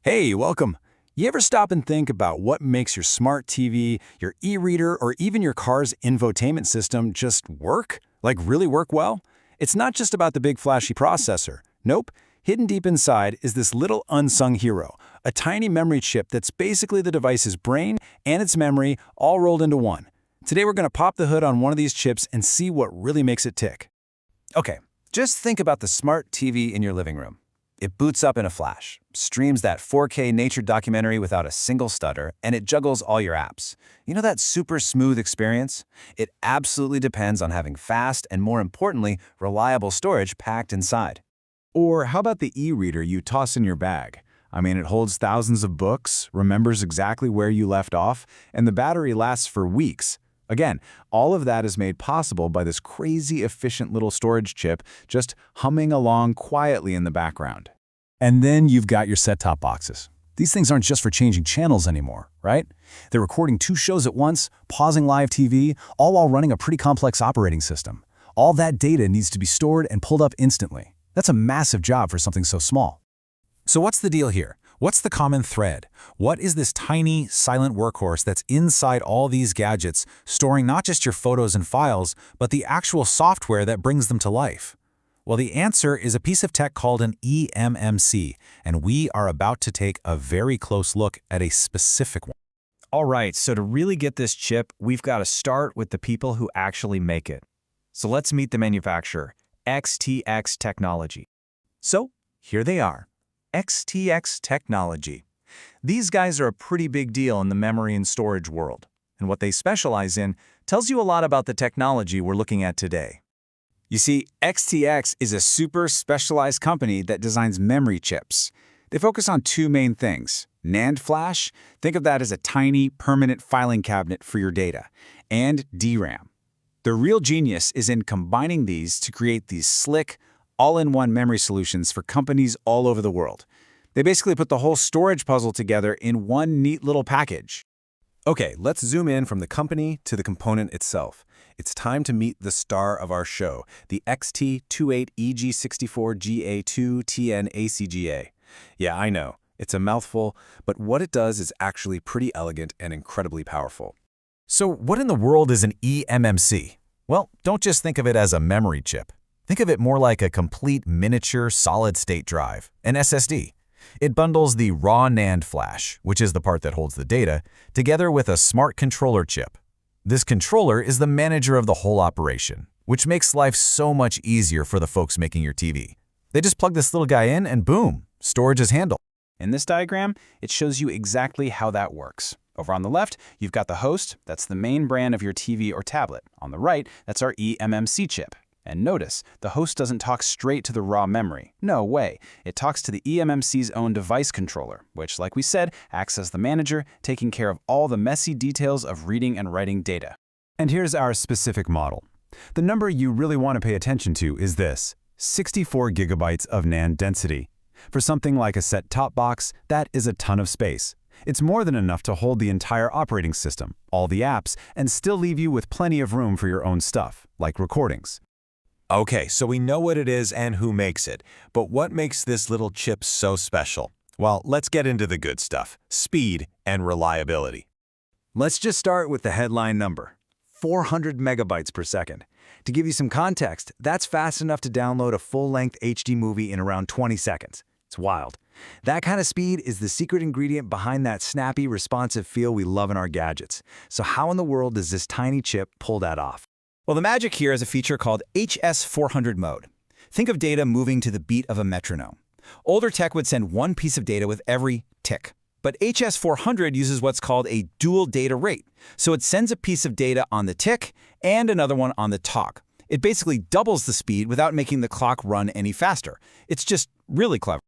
Hey, welcome. You ever stop and think about what makes your smart TV, your e-reader, or even your car's infotainment system just work? Like really work well? It's not just about the big flashy processor. Nope. Hidden deep inside is this little unsung hero, a tiny memory chip that's basically the device's brain and its memory all rolled into one. Today we're going to pop the hood on one of these chips and see what really makes it tick. Okay, just think about the smart TV in your living room. It boots up in a flash, streams that 4K nature documentary without a single stutter, and it juggles all your apps. You know that super smooth experience? It absolutely depends on having fast and, more importantly, reliable storage packed inside. Or how about the e-reader you toss in your bag? I mean, it holds thousands of books, remembers exactly where you left off, and the battery lasts for weeks. Again, all of that is made possible by this crazy efficient little storage chip just humming along quietly in the background. And then you've got your set-top boxes. These things aren't just for changing channels anymore, right? They're recording 2 shows at once, pausing live TV, all while running a pretty complex operating system. All that data needs to be stored and pulled up instantly. That's a massive job for something so small. So what's the deal here? What's the common thread? What is this tiny, silent workhorse that's inside all these gadgets, storing not just your photos and files, but the actual software that brings them to life? Well, the answer is a piece of tech called an eMMC, and we are about to take a very close look at a specific one. All right, so to really get this chip, we've got to start with the people who actually make it. So let's meet the manufacturer, XTX Technology. So here they are. XTX Technology. These guys are a pretty big deal in the memory and storage world, and what they specialize in tells you a lot about the technology we're looking at today. You see, XTX is a super specialized company that designs memory chips. They focus on 2 main things. NAND flash, think of that as a tiny, permanent filing cabinet for your data, and DRAM. Their real genius is in combining these to create these slick, all-in-one memory solutions for companies all over the world. They basically put the whole storage puzzle together in one neat little package. Okay, let's zoom in from the company to the component itself. It's time to meet the star of our show, the XT28EG64GA2TN-ACGA. Yeah, I know, it's a mouthful, but what it does is actually pretty elegant and incredibly powerful. So what in the world is an eMMC? Well, don't just think of it as a memory chip. Think of it more like a complete miniature solid-state drive, an SSD. It bundles the raw NAND flash, which is the part that holds the data, together with a smart controller chip. This controller is the manager of the whole operation, which makes life so much easier for the folks making your TV. They just plug this little guy in and boom, storage is handled. In this diagram, it shows you exactly how that works. Over on the left, you've got the host, that's the main brand of your TV or tablet. On the right, that's our eMMC chip. And notice, the host doesn't talk straight to the raw memory. No way. It talks to the eMMC's own device controller, which, like we said, acts as the manager, taking care of all the messy details of reading and writing data. And here's our specific model. The number you really want to pay attention to is this: 64 gigabytes of NAND density. For something like a set-top box, that is a ton of space. It's more than enough to hold the entire operating system, all the apps, and still leave you with plenty of room for your own stuff, like recordings. Okay, so we know what it is and who makes it, but what makes this little chip so special? Well, let's get into the good stuff: speed and reliability. Let's just start with the headline number, 400 megabytes per second. To give you some context, that's fast enough to download a full-length HD movie in around 20 seconds. It's wild. That kind of speed is the secret ingredient behind that snappy, responsive feel we love in our gadgets. So how in the world does this tiny chip pull that off? Well, the magic here is a feature called HS400 mode. Think of data moving to the beat of a metronome. Older tech would send one piece of data with every tick. But HS400 uses what's called a dual data rate. So it sends a piece of data on the tick and another one on the talk. It basically doubles the speed without making the clock run any faster. It's just really clever.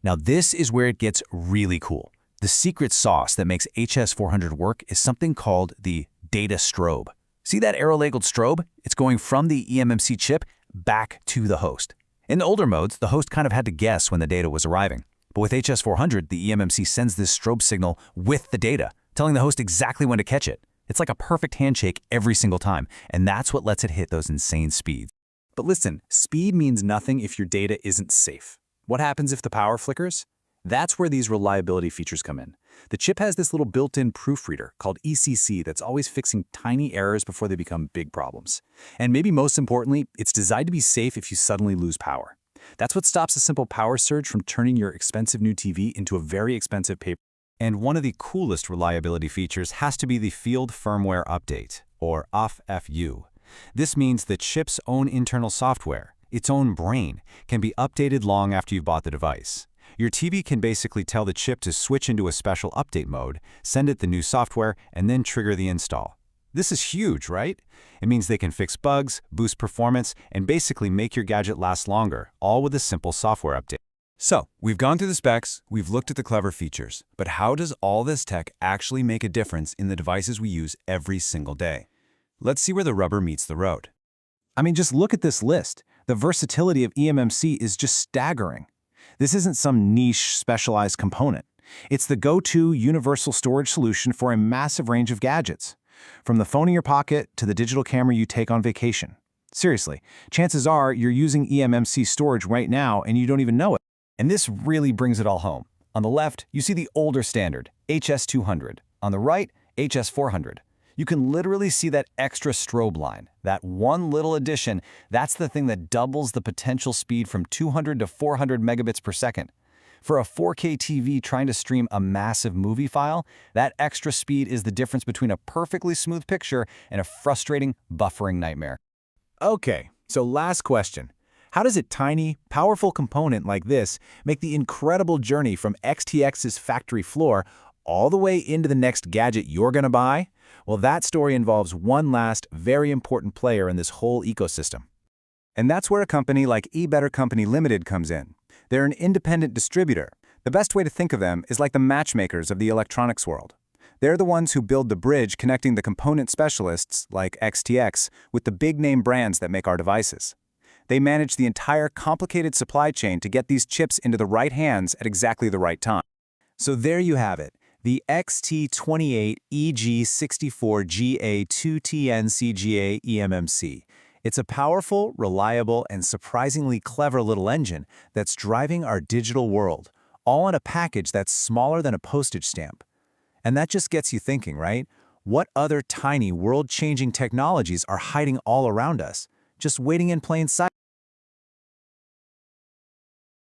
Now this is where it gets really cool. The secret sauce that makes HS400 work is something called the data strobe. See that arrow-labeled strobe? It's going from the eMMC chip back to the host. In the older modes, the host kind of had to guess when the data was arriving. But with HS400, the eMMC sends this strobe signal with the data, telling the host exactly when to catch it. It's like a perfect handshake every single time, and that's what lets it hit those insane speeds. But listen, speed means nothing if your data isn't safe. What happens if the power flickers? That's where these reliability features come in. The chip has this little built-in proofreader called ECC that's always fixing tiny errors before they become big problems. And maybe most importantly, it's designed to be safe if you suddenly lose power. That's what stops a simple power surge from turning your expensive new TV into a very expensive paper. And one of the coolest reliability features has to be the Field Firmware Update, or FFU. This means the chip's own internal software, its own brain, can be updated long after you've bought the device. Your TV can basically tell the chip to switch into a special update mode, send it the new software, and then trigger the install. This is huge, right? It means they can fix bugs, boost performance, and basically make your gadget last longer, all with a simple software update. So, we've gone through the specs, we've looked at the clever features, but how does all this tech actually make a difference in the devices we use every single day? Let's see where the rubber meets the road. I mean, just look at this list. The versatility of eMMC is just staggering. This isn't some niche, specialized component. It's the go-to universal storage solution for a massive range of gadgets, from the phone in your pocket to the digital camera you take on vacation. Seriously, chances are you're using eMMC storage right now and you don't even know it. And this really brings it all home. On the left, you see the older standard, HS200. On the right, HS400. You can literally see that extra strobe line. That one little addition, that's the thing that doubles the potential speed from 200 to 400 megabits per second. For a 4K TV trying to stream a massive movie file, that extra speed is the difference between a perfectly smooth picture and a frustrating, buffering nightmare. Okay, so last question. How does a tiny, powerful component like this make the incredible journey from XTX's factory floor all the way into the next gadget you're going to buy? Well, that story involves one last, very important player in this whole ecosystem. And that's where a company like eBetter Company Limited comes in. They're an independent distributor. The best way to think of them is like the matchmakers of the electronics world. They're the ones who build the bridge connecting the component specialists, like XTX, with the big-name brands that make our devices. They manage the entire complicated supply chain to get these chips into the right hands at exactly the right time. So there you have it. The XT28EG64GA2TNCGA eMMC. It's a powerful, reliable, and surprisingly clever little engine that's driving our digital world, all in a package that's smaller than a postage stamp. And that just gets you thinking, right? What other tiny, world-changing technologies are hiding all around us, just waiting in plain sight?